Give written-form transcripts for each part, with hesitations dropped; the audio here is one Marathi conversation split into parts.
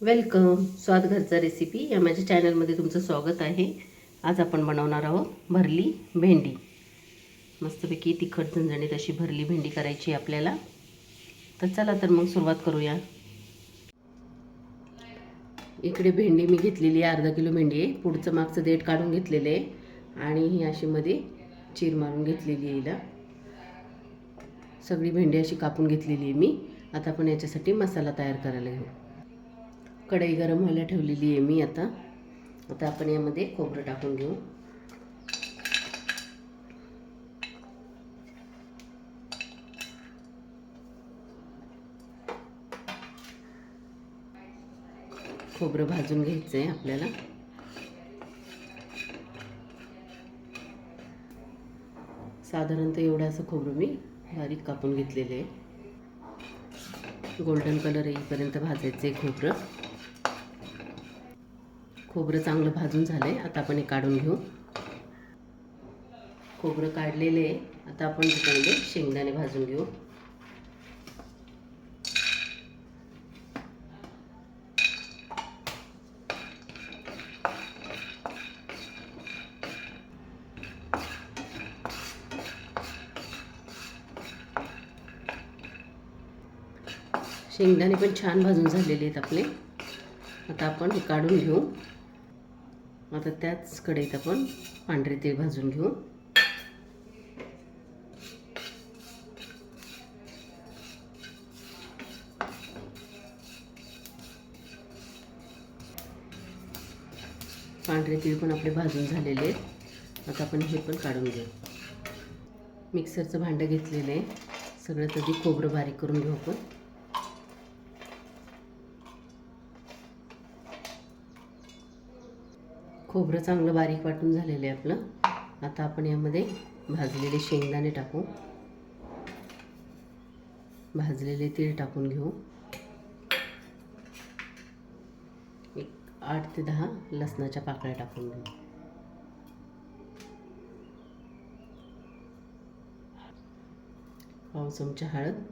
वेलकम. स्वाद घरचा रेसिपी या माझ्या चॅनलमध्ये तुमचं स्वागत आहे. आज आपण बनवणार आहोत भरली भेंडी. मस्तपैकी तिखट झणझणीत अशी भरली भेंडी करायची आपल्याला. तर चला तर मग सुरुवात करूया. इकडे भेंडी मी घेतलेली आहे, अर्धा किलो भेंडी आहे. पुढचं मागचं देठ काढून घेतलेलं आहे आणि ही अशी मध्ये चीर मारून घेतलेली आहे. हिला सगळी भेंडी अशी कापून घेतलेली आहे मी. आता आपण याच्यासाठी मसाला तयार करायला घेऊ. कढई गरम व्हायला ठेवलेली आहे मी. आता आपण यामध्ये खोबरं टाकून घेऊ. खोबरं भाजून घ्यायचं आहे आपल्याला. साधारणतः एवढं असं खोबरं मी बारीक कापून घेतलेलं आहे. गोल्डन कलर येईपर्यंत भाजायचं आहे खोबरं. खोबरं चांगलं भाजून झालं आहे. आता आपण हे काढून घेऊ. खोबरं काढलेलं आहे. आता आपण त्याच्यामध्ये शेंगदाणे भाजून घेऊ. शेंगदाणे पण छान भाजून झालेले आहेत आपले. आता आपण हे काढून घेऊ. आता त्याच कढईत आपण पांढरे तेल भाजून घेऊ. पांढरे तीळ पण आपले भाजून झालेले आहेत. आता आपण हे पण काढून घेऊ. मिक्सरचं भांडं घेतलेलं आहे. सगळ्यात आधी खोबरं बारीक करून घेऊ आपण. खोबरं चांगलं बारीक वाटून झालेलं आहे आपलं. आता आपण यामध्ये भाजलेले शेंगदाणे टाकू. भाजलेले तीळ टाकून घेऊ. 8 ते 10 लसणाच्या पाकळ्या टाकून घेऊ. पाव चमचा हळद.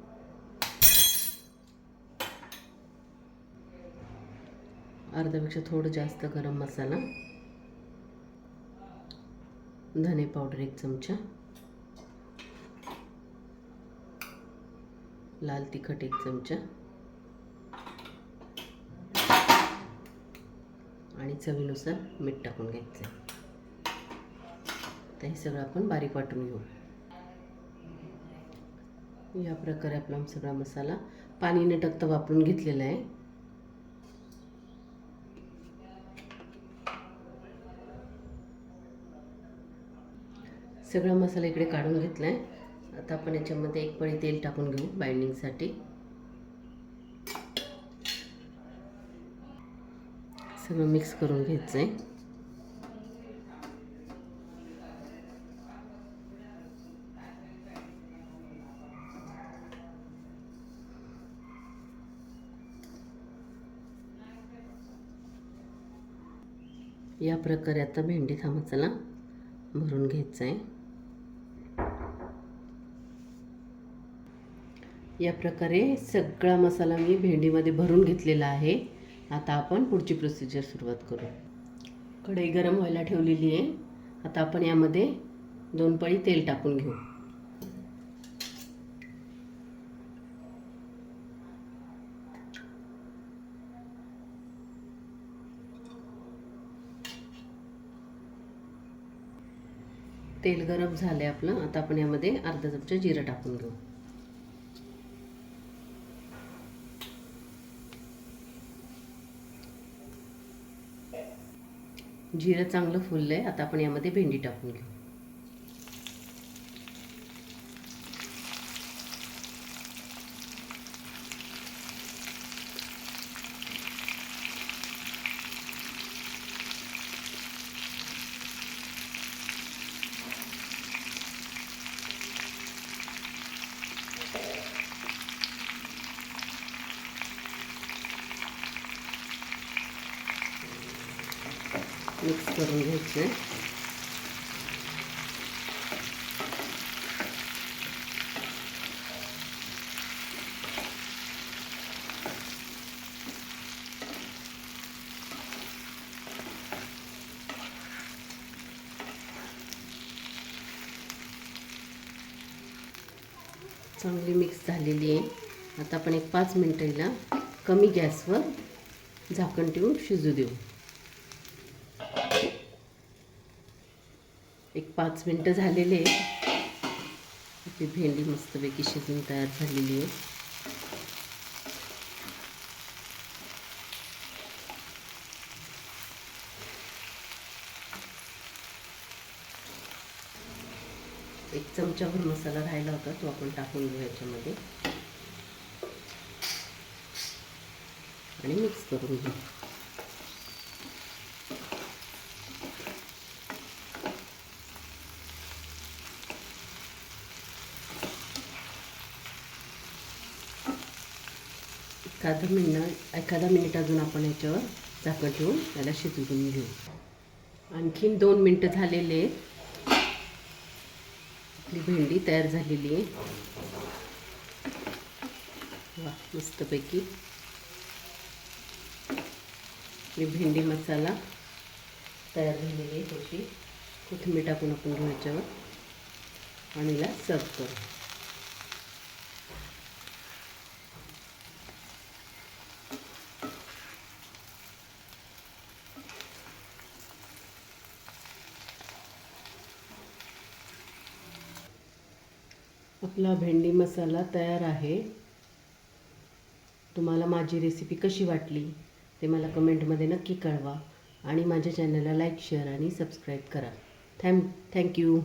अर्ध्यापेक्षा थोडं जास्त गरम मसाला. धने पावडर 1 चमचा. लाल तिखट 1 चमचा आणि चवीनुसार मीठ टाकून घ्यायचं. तर हे सगळं आपण बारीक वाटून घेऊ. या प्रकारे आपला सगळा मसाला पाणी न टाकता वापरून घेतलेला आहे. सगळा मसाला इकडे काढून घेतला आहे. आता आपण याच्यामध्ये 1 पळी तेल टाकून घेऊ बाइंडिंगसाठी. सगळं मिक्स करून घ्यायचं आहे. या प्रकारे आता भेंडीचा मसाला भरून घ्यायचा आहे. या प्रकारे सगळा मसाला मी भेंडीमध्ये भरून घेतलेला आहे. आता आपण पुढची प्रोसिजर सुरुवात करू. कढई गरम व्हायला ठेवलेली आहे. आता आपण यामध्ये 2 पळी तेल टाकून घेऊ. तेल गरम झाले आपलं. आता आपण यामध्ये अर्धा चमचा जिरं टाकून घेऊ. जिरं चांगलं फुललंय. आता आपण यामध्ये भेंडी टाकून घेऊ. मिक्स करून घ्यायचं. चांगली मिक्स झालेली आहे. आता आपण एक 5 मिनटं हिला कमी गॅसवर झाकण ठेवून शिजू देऊ. एक 5 मिनटं झालेले आहे. आपली भेंडी मस्तपैकी शिजून तयार झालेली आहे. एक चमचाभर मसाला राहिला होता, तो आपण टाकून घेऊ याच्यामध्ये आणि मिक्स करून घेऊ. एखादा मिनिट अजून आपण याच्यावर झाकण ठेवून याला शिजवून घेऊ. आणखीन 2 मिनटं झालेले आहेत. आपली भेंडी तयार झालेली आहे. वा, मस्तपैकी आपली भेंडी मसाला तयार झालेली आहे. थोडीशी कोथिंबीर टाकून आपण घेऊ याच्यावर आणि याला सर्व करू. आपला भेंडी मसाला तयार आहे. तुम्हाला माझी रेसिपी कशी वाटली ते मला कमेंटमध्ये नक्की कळवा आणि माझ्या चॅनलला लाईक, शेअर आणि सबस्क्राईब करा. थँक्यू.